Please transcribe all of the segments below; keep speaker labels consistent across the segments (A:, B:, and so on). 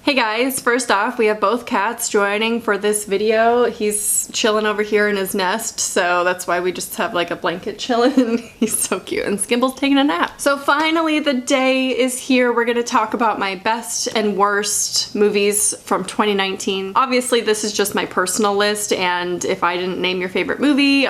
A: Hey guys, first off, we have both cats joining for this video. He's chilling over here in his nest, so that's why we just have like a blanket chilling. He's so cute, and Skimble's taking a nap. So finally the day is here. We're gonna talk about my best and worst movies from 2019. Obviously this is just my personal list, and if I didn't name your favorite movie,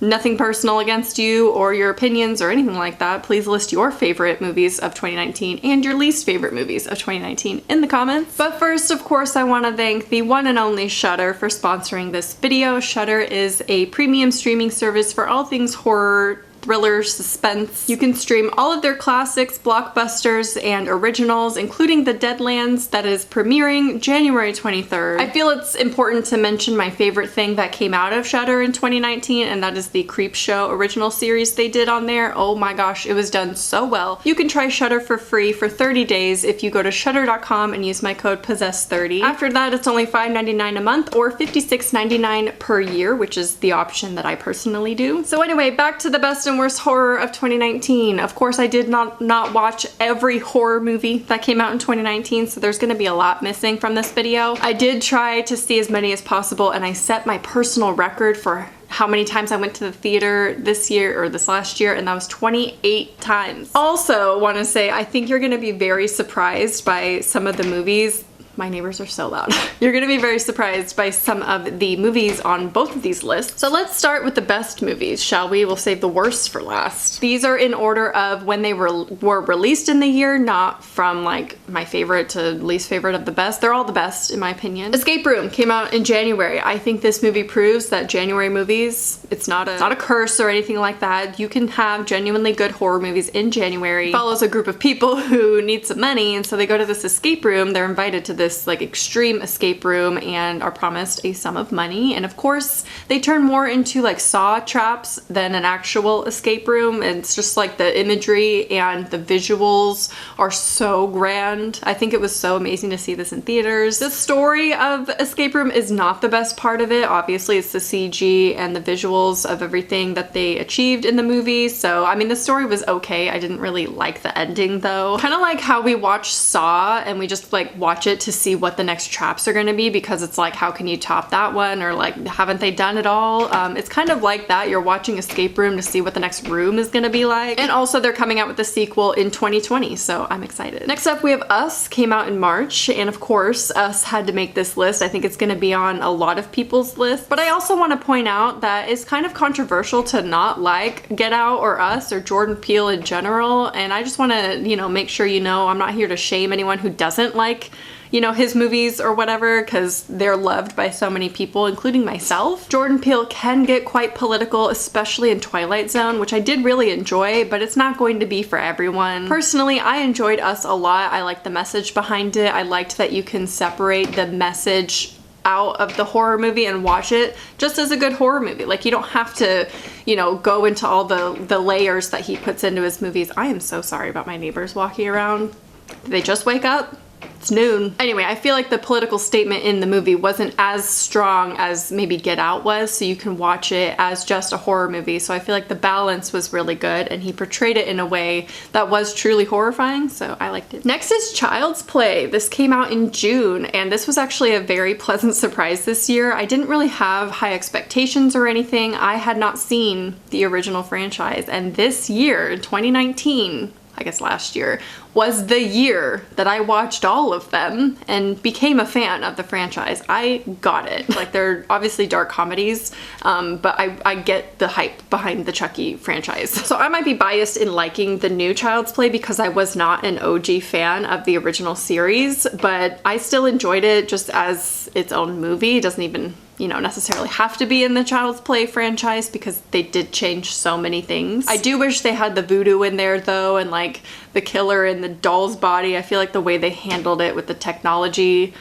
A: nothing personal against you or your opinions or anything like that. Please list your favorite movies of 2019 and your least favorite movies of 2019 in the comments. But first, of course, I want to thank the one and only Shudder for sponsoring this video. Shudder is a premium streaming service for all things horror, thriller, suspense. You can stream all of their classics, blockbusters, and originals, including The Deadlands that is premiering January 23rd. I feel it's important to mention my favorite thing that came out of Shudder in 2019, and that is the Creepshow original series they did on there. Oh my gosh, it was done so well. You can try Shudder for free for 30 days if you go to shudder.com and use my code POSSESSED30. After that, it's only $5.99 a month or $56.99 per year, which is the option that I personally do. So anyway, back to the best and worst horror of 2019. Of course, I did not watch every horror movie that came out in 2019, so there's gonna be a lot missing from this video. I did try to see as many as possible, and I set my personal record for how many times I went to the theater this year or this last year, and that was 28 times. Also want to say, I think you're gonna be very surprised by some of the movies. My neighbors are so loud. You're gonna be very surprised by some of the movies on both of these lists. So let's start with the best movies, shall we? We'll save the worst for last. These are in order of when they were released in the year, not from like my favorite to least favorite of the best. They're all the best in my opinion. Escape Room came out in January. I think this movie proves that January movies, it's not a curse or anything like that. You can have genuinely good horror movies in January. It follows a group of people who need some money, and so they go to this escape room. They're invited to this like extreme escape room and are promised a sum of money, and of course they turn more into like saw traps than an actual escape room, and it's just like the imagery and the visuals are so grand. I think it was so amazing to see this in theaters. The story of Escape Room is not the best part of it. Obviously it's the CG and the visuals of everything that they achieved in the movie, so I mean the story was okay. I didn't really like the ending though. Kind of like how we watch Saw and we just like watch it to see what the next traps are going to be, because it's like, how can you top that one, or like, haven't they done it all? It's kind of like that. You're watching Escape Room to see what the next room is going to be like. And also they're coming out with the sequel in 2020, so I'm excited. Next up we have Us, came out in March, and of course Us had to make this list. I think it's going to be on a lot of people's list, but I also want to point out that it's kind of controversial to not like Get Out or Us or Jordan Peele in general, and I just want to, you know, make sure you know I'm not here to shame anyone who doesn't like, you know, his movies or whatever, because they're loved by so many people, including myself. Jordan Peele can get quite political, especially in Twilight Zone, which I did really enjoy, but it's not going to be for everyone. Personally, I enjoyed Us a lot. I liked the message behind it. I liked that you can separate the message out of the horror movie and watch it just as a good horror movie. Like, you don't have to, you know, go into all the layers that he puts into his movies. I am so sorry about my neighbors walking around. Did they just wake up? It's noon. Anyway, I feel like the political statement in the movie wasn't as strong as maybe Get Out was, so you can watch it as just a horror movie. So I feel like the balance was really good, and he portrayed it in a way that was truly horrifying, so I liked it. Next is Child's Play. This came out in June, and this was actually a very pleasant surprise this year. I didn't really have high expectations or anything. I had not seen the original franchise, and this year, 2019, I guess last year, was the year that I watched all of them and became a fan of the franchise. I got it. Like, they're obviously dark comedies, but I get the hype behind the Chucky franchise. So I might be biased in liking the new Child's Play because I was not an OG fan of the original series, but I still enjoyed it just as its own movie. It doesn't even, you know, necessarily have to be in the Child's Play franchise because they did change so many things. I do wish they had the voodoo in there though, and like the killer in the doll's body. I feel like the way they handled it with the technology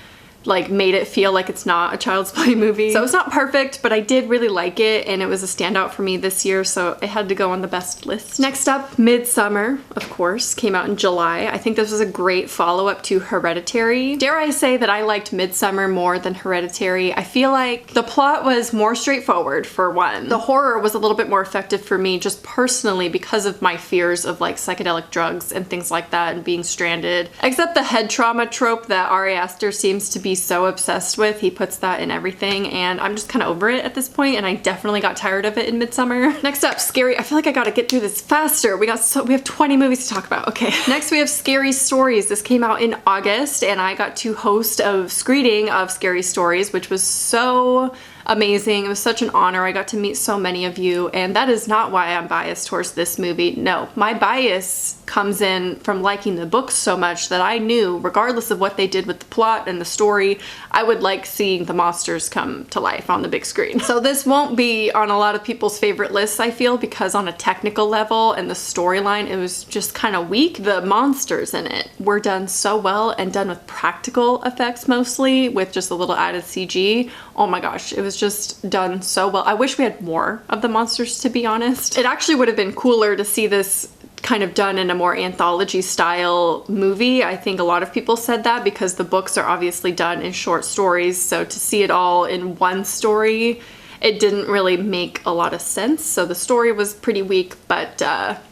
A: like made it feel like it's not a Child's Play movie. So it's not perfect, but I did really like it, and it was a standout for me this year, so it had to go on the best list. Next up, Midsummer, of course, came out in July. I think this was a great follow-up to Hereditary. Dare I say that I liked Midsummer more than Hereditary. I feel like the plot was more straightforward, for one. The horror was a little bit more effective for me just personally because of my fears of like psychedelic drugs and things like that and being stranded. Except the head trauma trope that Ari Aster seems to be so obsessed with. He puts that in everything, and I'm just kind of over it at this point, and I definitely got tired of it in Midsummer. Next up, Scary. I feel like I gotta get through this faster. We have 20 movies to talk about. Okay. Next we have Scary Stories. This came out in August, and I got to host a screening of Scary Stories, which was so amazing. It was such an honor. I got to meet so many of you, and that is not why I'm biased towards this movie. No, my bias comes in from liking the books so much that I knew, regardless of what they did with the plot and the story, I would like seeing the monsters come to life on the big screen. So this won't be on a lot of people's favorite lists, I feel, because on a technical level and the storyline, it was just kind of weak. The monsters in it were done so well and done with practical effects mostly, with just a little added CG. Oh my gosh, it was just done so well. I wish we had more of the monsters, to be honest. It actually would have been cooler to see this kind of done in a more anthology style movie. I think a lot of people said that because the books are obviously done in short stories, so to see it all in one story, it didn't really make a lot of sense. So the story was pretty weak, but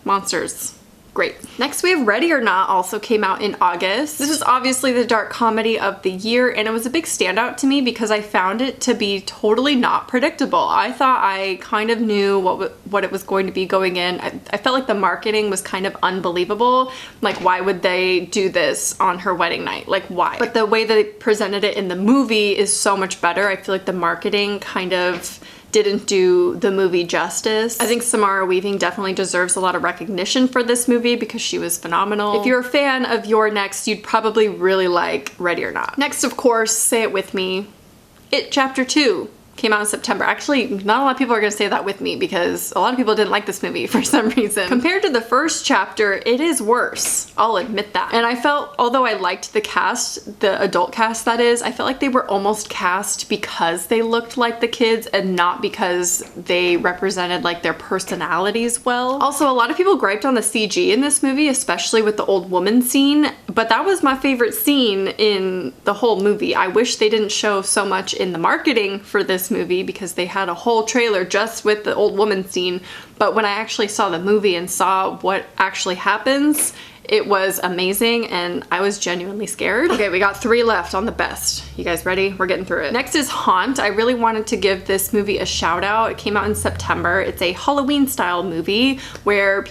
A: monsters, great. Next we have Ready or Not, also came out in August. This is obviously the dark comedy of the year, and it was a big standout to me because I found it to be totally not predictable. I thought I kind of knew what it was going to be going in. I felt like the marketing was kind of unbelievable. Like, why would they do this on her wedding night? Like, why? But the way they presented it in the movie is so much better. I feel like the marketing kind of didn't do the movie justice. I think Samara Weaving definitely deserves a lot of recognition for this movie because she was phenomenal. If you're a fan of Your Next, you'd probably really like Ready or Not. Next, of course, say it with me, It Chapter 2. Came out in September. Actually, not a lot of people are gonna say that with me because a lot of people didn't like this movie for some reason. Compared to the first chapter, it is worse. I'll admit that. And I felt, although I liked the cast, the adult cast that is, I felt like they were almost cast because they looked like the kids and not because they represented like their personalities well. Also, a lot of people griped on the CG in this movie, especially with the old woman scene, but that was my favorite scene in the whole movie. I wish they didn't show so much in the marketing for this movie because they had a whole trailer just with the old woman scene, but when I actually saw the movie and saw what actually happens, it was amazing and I was genuinely scared. Okay, we got 3 left on the best. You guys ready? We're getting through it. Next is Haunt. I really wanted to give this movie a shout out. It came out in September. It's a Halloween style movie where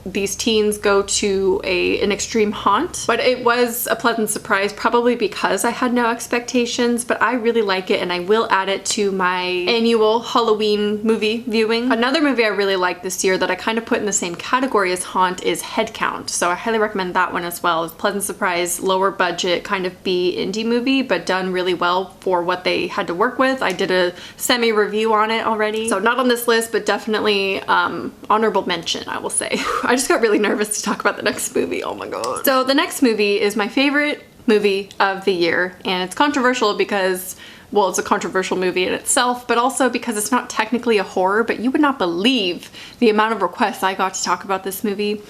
A: these teens go to an extreme haunt, but it was a pleasant surprise probably because I had no expectations, but I really like it and I will add it to my annual Halloween movie viewing. Another movie I really liked this year that I kind of put in the same category as Haunt is Headcount. So I highly recommend that one as well. It's a pleasant surprise, lower budget, kind of B indie movie, but done really well for what they had to work with. I did a semi-review on it already. So not on this list, but definitely honorable mention, I will say. I just got really nervous to talk about the next movie. Oh my god. So the next movie is my favorite movie of the year, and it's controversial because, well, it's a controversial movie in itself, but also because it's not technically a horror, but you would not believe the amount of requests I got to talk about this movie.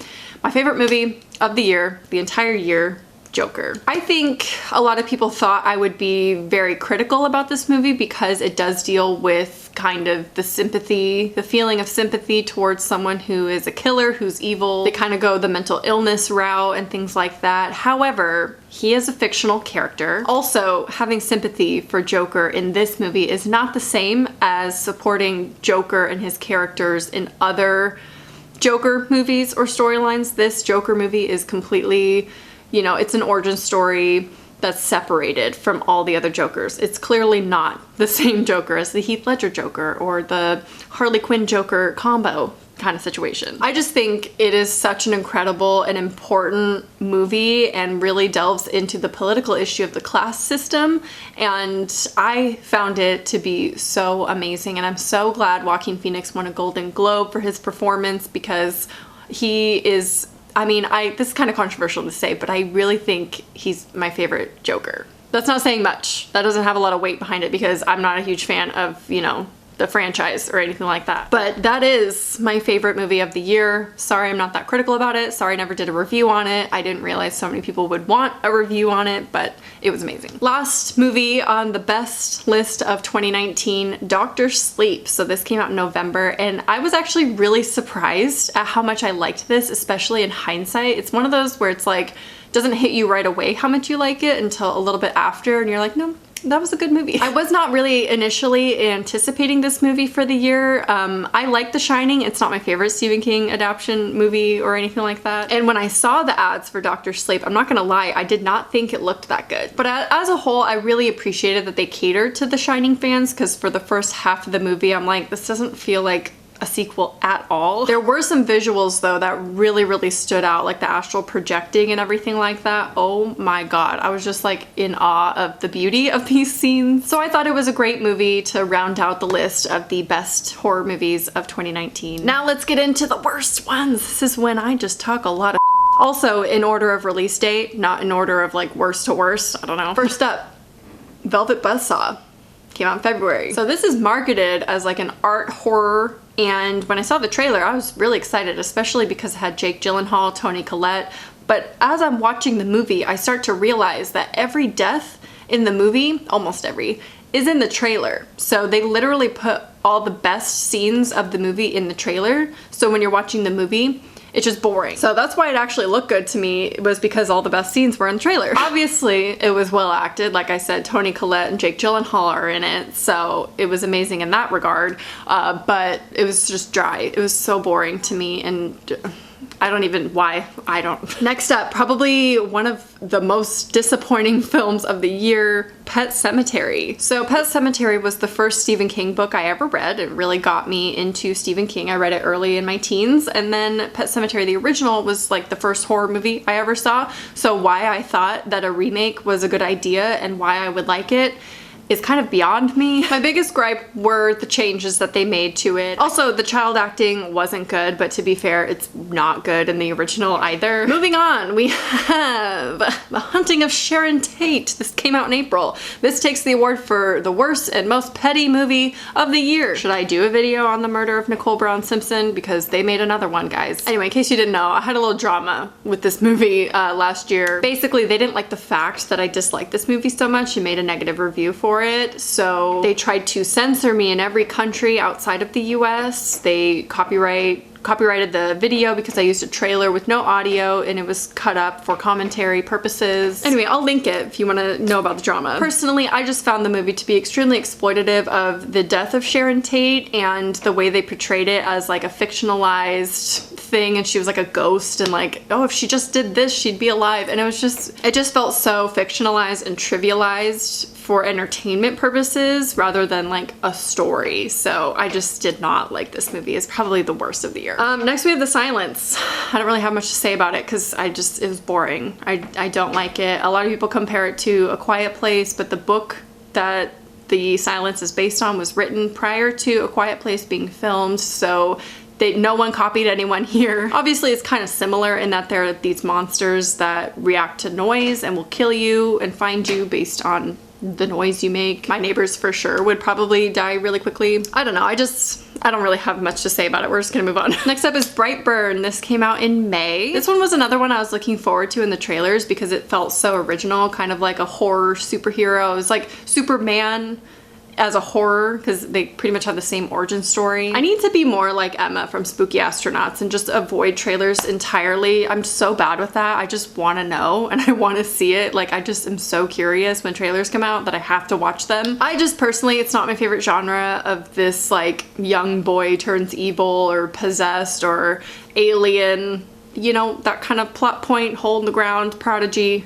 A: My favorite movie of the year, the entire year, Joker. I think a lot of people thought I would be very critical about this movie because it does deal with kind of the sympathy, the feeling of sympathy towards someone who is a killer, who's evil. They kind of go the mental illness route and things like that. However, he is a fictional character. Also, having sympathy for Joker in this movie is not the same as supporting Joker and his characters in other Joker movies or storylines. This Joker movie is completely, you know, it's an origin story that's separated from all the other Jokers. It's clearly not the same Joker as the Heath Ledger Joker or the Harley Quinn Joker combo kind of situation. I just think it is such an incredible and important movie and really delves into the political issue of the class system, and I found it to be so amazing, and I'm so glad Joaquin Phoenix won a Golden Globe for his performance because he is, I mean, this is kind of controversial to say, but I really think he's my favorite Joker. That's not saying much. That doesn't have a lot of weight behind it because I'm not a huge fan of, you know, the franchise or anything like that. But that is my favorite movie of the year. Sorry I'm not that critical about it. Sorry I never did a review on it. I didn't realize so many people would want a review on it, but it was amazing. Last movie on the best list of 2019, Dr. Sleep. So this came out in November, and I was actually really surprised at how much I liked this, especially in hindsight. It's one of those where it's like, doesn't hit you right away how much you like it until a little bit after, and you're like, no, that was a good movie. I was not really initially anticipating this movie for the year. I like The Shining. It's not my favorite Stephen King adaptation movie or anything like that. And when I saw the ads for Dr. Sleep, I'm not gonna lie, I did not think it looked that good. But as a whole, I really appreciated that they catered to The Shining fans, because for the first half of the movie, I'm like, this doesn't feel like a sequel at all. There were some visuals though that really stood out, like the astral projecting and everything like that. Oh my god, I was just like in awe of the beauty of these scenes. So I thought it was a great movie to round out the list of the best horror movies of 2019. Now let's get into the worst ones. This is when I just talk a lot of also in order of release date, not in order of like worst to worst, I don't know. First up, Velvet Buzzsaw. Came out in February. So this is marketed as like an art horror, and when I saw the trailer I was really excited, especially because it had Jake Gyllenhaal, Toni Collette. But as I'm watching the movie, I start to realize that every death in the movie, almost every, is in the trailer. So they literally put all the best scenes of the movie in the trailer. So when you're watching the movie, it's just boring. So that's why it actually looked good to me. It was because all the best scenes were in the trailer. Obviously, it was well acted. Like I said, Toni Collette and Jake Gyllenhaal are in it, so it was amazing in that regard. But it was just dry. It was so boring to me, and I don't even, why, I don't. Next up, probably one of the most disappointing films of the year, Pet Sematary. So Pet Sematary was the first Stephen King book I ever read. It really got me into Stephen King. I read it early in my teens, and then Pet Sematary, the original, was like the first horror movie I ever saw. So why I thought that a remake was a good idea and why I would like it is kind of beyond me. My biggest gripe were the changes that they made to it. Also, the child acting wasn't good, but to be fair, it's not good in the original either. Moving on, we have The Haunting of Sharon Tate. This came out in April. This takes the award for the worst and most petty movie of the year. Should I do a video on the murder of Nicole Brown Simpson? Because they made another one, guys. Anyway, in case you didn't know, I had a little drama with this movie last year. Basically, they didn't like the fact that I disliked this movie so much and made a negative review for it, so they tried to censor me in every country outside of the US. They copyrighted the video because I used a trailer with no audio and it was cut up for commentary purposes. Anyway, I'll link it if you want to know about the drama. Personally, I just found the movie to be extremely exploitative of the death of Sharon Tate and the way they portrayed it as like a fictionalized thing, and she was like a ghost, and like, oh, if she just did this, she'd be alive. And it just felt so fictionalized and trivialized for entertainment purposes rather than like a story. So I just did not like this movie. It's probably the worst of the year. Next we have The Silence. I don't really have much to say about it because it was boring. I don't like it. A lot of people compare it to A Quiet Place, but the book that The Silence is based on was written prior to A Quiet Place being filmed, so no one copied anyone here. Obviously, it's kind of similar in that there are these monsters that react to noise and will kill you and find you based on the noise you make. My neighbors for sure would probably die really quickly. I don't know, I don't really have much to say about it. We're just gonna move on. Next up is Brightburn. This came out in May. This one was another one I was looking forward to in the trailers because it felt so original, kind of like a horror superhero. It was like Superman as a horror because they pretty much have the same origin story. I need to be more like Emma from Spooky Astronauts and just avoid trailers entirely. I'm so bad with that. I just want to know and I want to see it. Like, I just am so curious when trailers come out that I have to watch them. I just personally, it's not my favorite genre of this like young boy turns evil or possessed or alien, you know, that kind of plot point, hole in the ground, prodigy.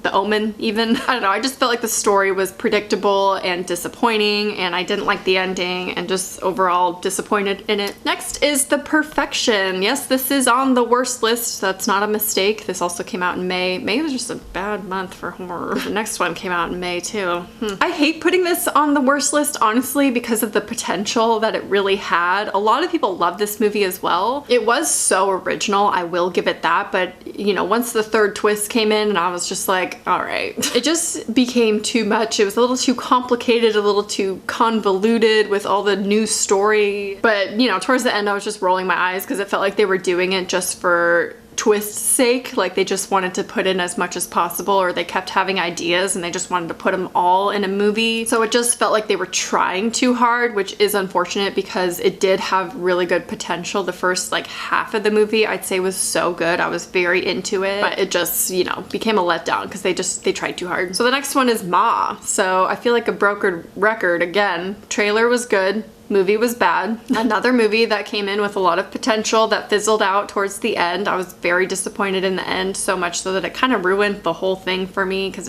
A: The Omen even. I don't know, I just felt like the story was predictable and disappointing, and I didn't like the ending and just overall disappointed in it. Next is The Perfection. Yes, this is on the worst list. That's not a mistake. This also came out in May. May was just a bad month for horror. The next one came out in May too. I hate putting this on the worst list, honestly, because of the potential that it really had. A lot of people love this movie as well. It was so original, I will give it that, but you know, once the third twist came in and I was just like, like, all right. It just became too much. It was a little too complicated, a little too convoluted with all the new story. But, you know, towards the end, I was just rolling my eyes because it felt like they were doing it just for twist's sake. Like they just wanted to put in as much as possible, or they kept having ideas and they just wanted to put them all in a movie. So it just felt like they were trying too hard, which is unfortunate because it did have really good potential. The first like half of the movie I'd say was so good. I was very into it, but it just, you know, became a letdown because they tried too hard. So the next one is Ma. So I feel like a broken record again. Trailer was good. Movie was bad. Another movie that came in with a lot of potential that fizzled out towards the end. I was very disappointed in the end, so much so that it kind of ruined the whole thing for me because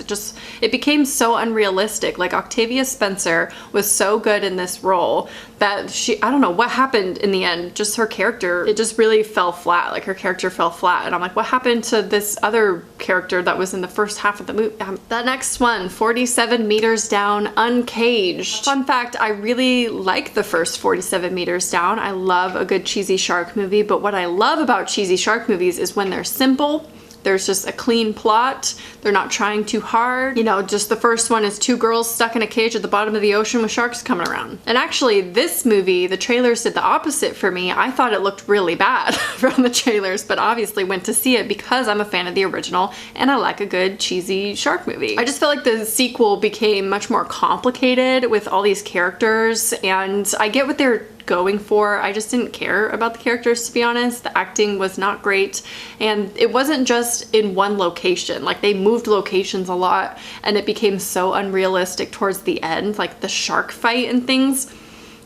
A: it became so unrealistic. Like Octavia Spencer was so good in this role that I don't know what happened in the end. Just her character, it just really fell flat. Like her character fell flat, and I'm like, what happened to this other character that was in the first half of the movie? The next one, 47 Meters Down, Uncaged. Fun fact, I really like the first 47 Meters Down. I love a good cheesy shark movie, but what I love about cheesy shark movies is when they're simple. There's just a clean plot. They're not trying too hard. You know, just the first one is two girls stuck in a cage at the bottom of the ocean with sharks coming around. And actually this movie, the trailers did the opposite for me. I thought it looked really bad from the trailers, but obviously went to see it because I'm a fan of the original and I like a good cheesy shark movie. I just feel like the sequel became much more complicated with all these characters, and I get what they're going for. I just didn't care about the characters, to be honest. The acting was not great, and it wasn't just in one location. Like they moved locations a lot and it became so unrealistic towards the end, like the shark fight and things.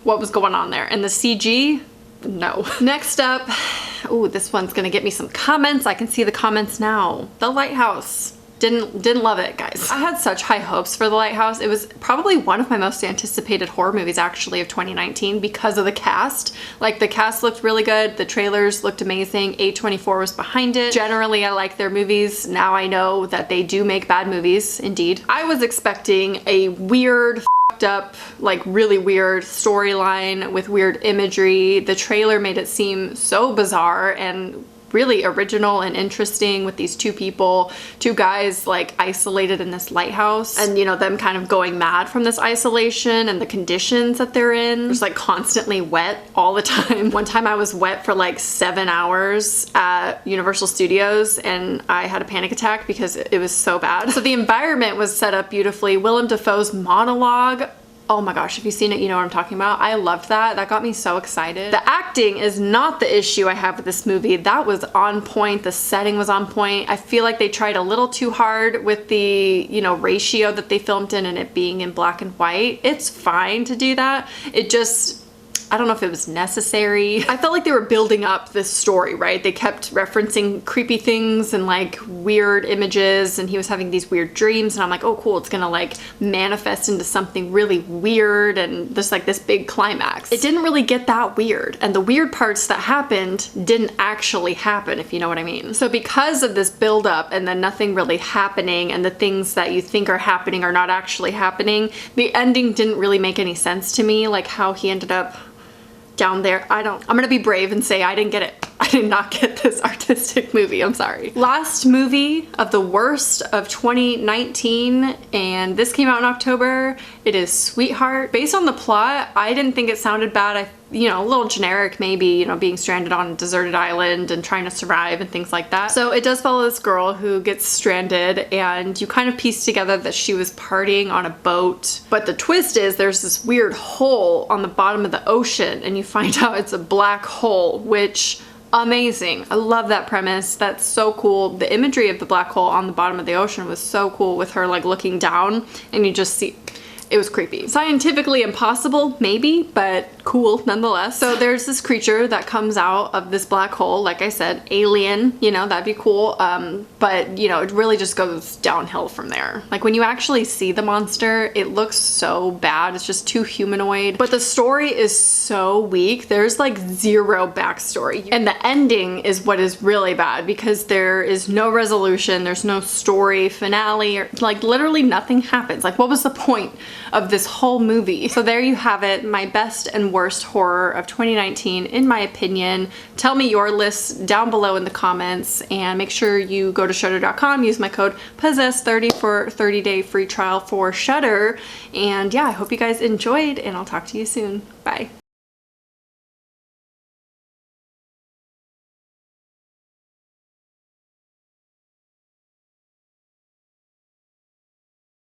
A: What was going on there? And the CG? No. Next up, ooh, this one's gonna get me some comments. I can see the comments now. The Lighthouse. Didn't love it, guys. I had such high hopes for The Lighthouse. It was probably one of my most anticipated horror movies actually of 2019 because of the cast. Like the cast looked really good, the trailers looked amazing, A24 was behind it. Generally I like their movies. Now I know that they do make bad movies, indeed. I was expecting a weird, up, like really weird storyline with weird imagery. The trailer made it seem so bizarre and really original and interesting with these two guys like isolated in this lighthouse, and you know them kind of going mad from this isolation and the conditions that they're in. Just like constantly wet all the time. One time I was wet for like 7 hours at Universal Studios and I had a panic attack because it was so bad. So the environment was set up beautifully. Willem Dafoe's monologue, oh my gosh, if you've seen it, you know what I'm talking about. I loved that. That got me so excited. The acting is not the issue I have with this movie. That was on point. The setting was on point. I feel like they tried a little too hard with the, you know, ratio that they filmed in and it being in black and white. It's fine to do that. It just, I don't know if it was necessary. I felt like they were building up this story, right? They kept referencing creepy things and like weird images, and he was having these weird dreams, and I'm like, oh cool, it's gonna like manifest into something really weird and just like this big climax. It didn't really get that weird, and the weird parts that happened didn't actually happen, if you know what I mean. So because of this build up and then nothing really happening, and the things that you think are happening are not actually happening, the ending didn't really make any sense to me, like how he ended up down there. I'm gonna be brave and say I didn't get it. I did not get this artistic movie, I'm sorry. Last movie of the worst of 2019, and this came out in October. It is Sweetheart. Based on the plot, I didn't think it sounded bad. You know, a little generic maybe, you know, being stranded on a deserted island and trying to survive and things like that. So it does follow this girl who gets stranded, and you kind of piece together that she was partying on a boat. But the twist is there's this weird hole on the bottom of the ocean, and you find out it's a black hole, which amazing. I love that premise. That's so cool. The imagery of the black hole on the bottom of the ocean was so cool, with her like looking down and you just see, it was creepy. Scientifically impossible, maybe, but cool nonetheless. So there's this creature that comes out of this black hole, like I said, alien, you know, that'd be cool. But you know, it really just goes downhill from there. Like when you actually see the monster, it looks so bad. It's just too humanoid. But the story is so weak. There's like zero backstory. And the ending is what is really bad, because there is no resolution, there's no story finale, or like literally nothing happens. Like what was the point of this whole movie. So there you have it, my best and worst horror of 2019 in my opinion. Tell me your lists down below in the comments, and make sure you go to Shudder.com, use my code POSSESS30 for 30-day free trial for Shudder. And yeah, I hope you guys enjoyed, and I'll talk to you soon. Bye.